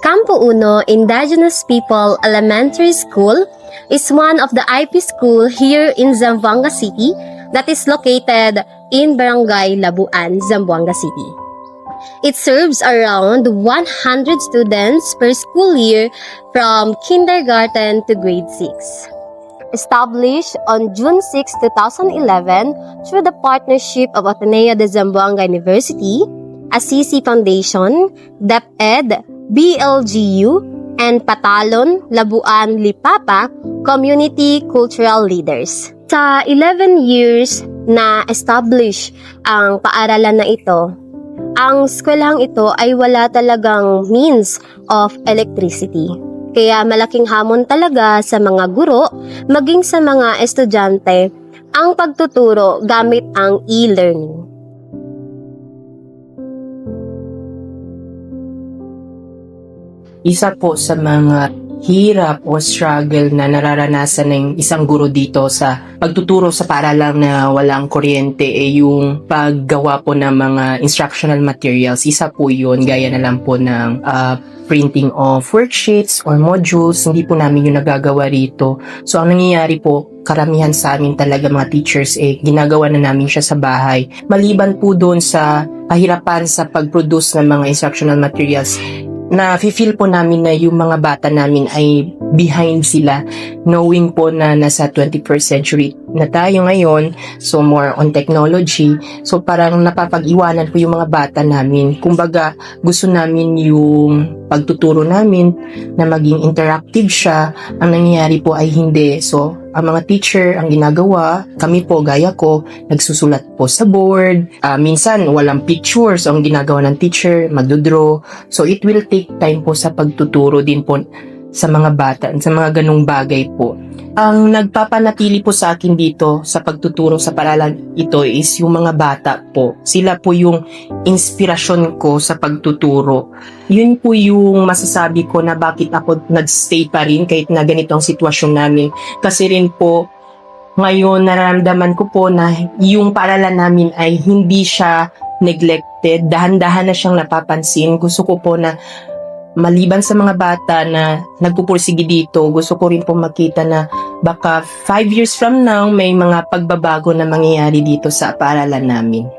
Campo Uno Indigenous People Elementary School is one of the IP school here in Zamboanga City that is located in Barangay Labuan, Zamboanga City. It serves around 100 students per school year from kindergarten to grade 6. Established on June 6, 2011 through the partnership of Ateneo de Zamboanga University, Assisi Foundation, DepEd, BLGU, and Patalon, Labuan, Lipapa Community Cultural Leaders. Sa 11 years na establish ang paaralan na ito, ang eskwelahang ito ay wala talagang means of electricity. Kaya malaking hamon talaga sa mga guro, maging sa mga estudyante, ang pagtuturo gamit ang e-learning. Isa po sa mga hirap o struggle na nararanasan ng isang guro dito sa pagtuturo sa paaralan na walang kuryente ay yung paggawa po ng mga instructional materials. Isa po yun, gaya na lang po ng printing of worksheets or modules. Hindi po namin yung nagagawa rito. So, ang nangyayari po, karamihan sa amin talaga mga teachers, ginagawa na namin siya sa bahay. Maliban po doon sa kahirapan sa pag-produce ng mga instructional materials, na feel po namin na yung mga bata namin ay behind sila, knowing po na nasa 21st century na tayo ngayon, so more on technology, so parang napapag-iwanan po yung mga bata namin. Kumbaga, gusto namin yung pagtuturo namin na maging interactive siya, ang nangyayari po ay hindi. So, ang mga teacher, ang ginagawa, kami po, gaya ko, nagsusulat po sa board. Minsan, walang pictures. Ang ginagawa ng teacher, magdodraw. So, it will take time po sa pagtuturo din po sa mga bata, sa mga ganung bagay po. Ang nagpapanatili po sa akin dito sa pagtuturo sa paaralan ito is yung mga bata po. Sila po yung inspirasyon ko sa pagtuturo. Yun po yung masasabi ko na bakit ako nagstay pa rin kahit na ganito ang sitwasyon namin. Kasi rin po, ngayon nararamdaman ko po na yung paaralan namin ay hindi siya neglected. Dahan-dahan na siyang napapansin. Gusto ko po na maliban sa mga bata na nagpupursige dito, gusto ko rin po makita na baka 5 years from now, may mga pagbabago na mangyayari dito sa paaralan namin.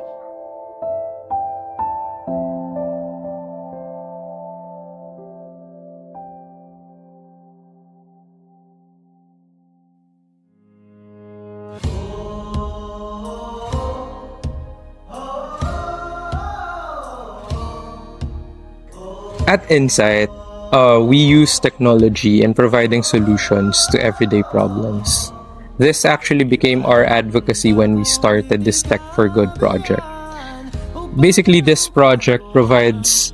At Insight, we use technology in providing solutions to everyday problems. This actually became our advocacy when we started this Tech for Good project. Basically, this project provides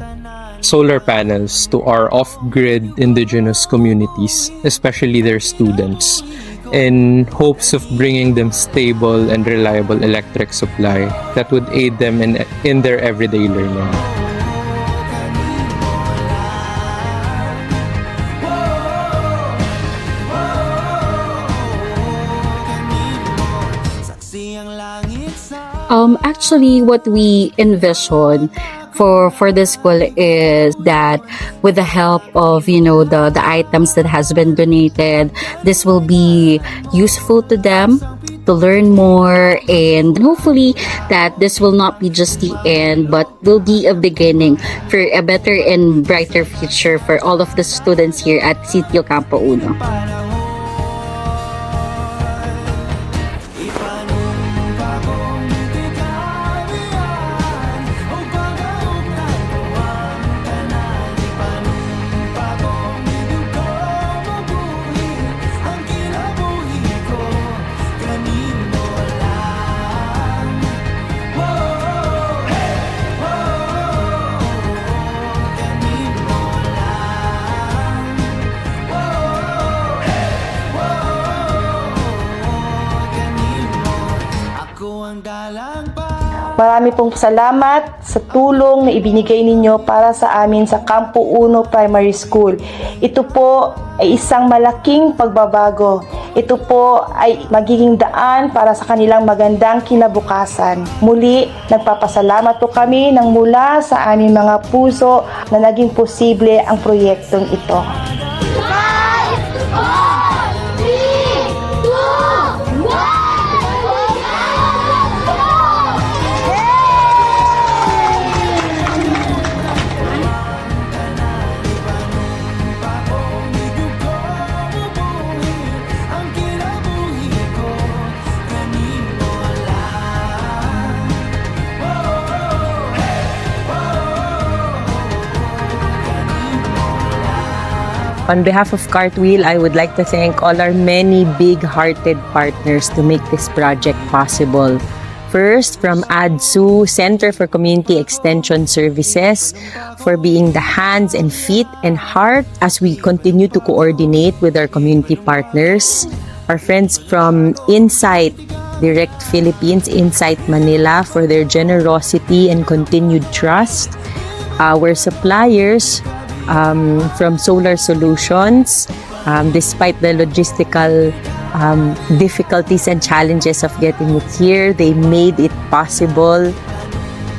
solar panels to our off-grid indigenous communities, especially their students, in hopes of bringing them stable and reliable electric supply that would aid them in their everyday learning. Actually, what we envision for the school is that with the help of the items that has been donated, this will be useful to them to learn more, and hopefully that this will not be just the end but will be a beginning for a better and brighter future for all of the students here at Sitio Campo Uno. Marami pong salamat sa tulong na ibinigay ninyo para sa amin sa Campo 1 Primary School. Ito po ay isang malaking pagbabago. Ito po ay magiging daan para sa kanilang magandang kinabukasan. Muli, nagpapasalamat po kami ng mula sa aming mga puso na naging posible ang proyektong ito. On behalf of Cartwheel, I would like to thank all our many big-hearted partners to make this project possible. First, from ADSU, Center for Community Extension Services, for being the hands and feet and heart as we continue to coordinate with our community partners. Our friends from Insight Direct Philippines, Insight Manila, for their generosity and continued trust. Our suppliers, from Solar Solutions, despite the logistical difficulties and challenges of getting it here, they made it possible.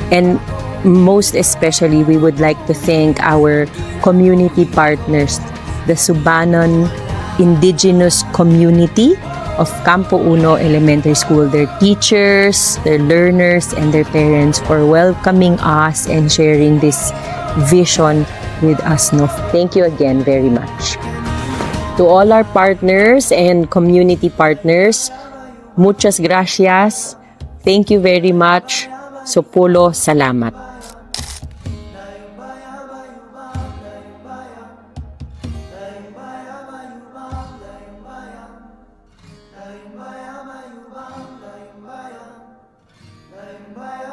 And most especially, we would like to thank our community partners, the Subanon Indigenous Community of Campo 1 Elementary School, their teachers, their learners, and their parents for welcoming us and sharing this vision with us. No? Thank you again very much. To all our partners and community partners, muchas gracias. Thank you very much. Sopolo, salamat. Bye.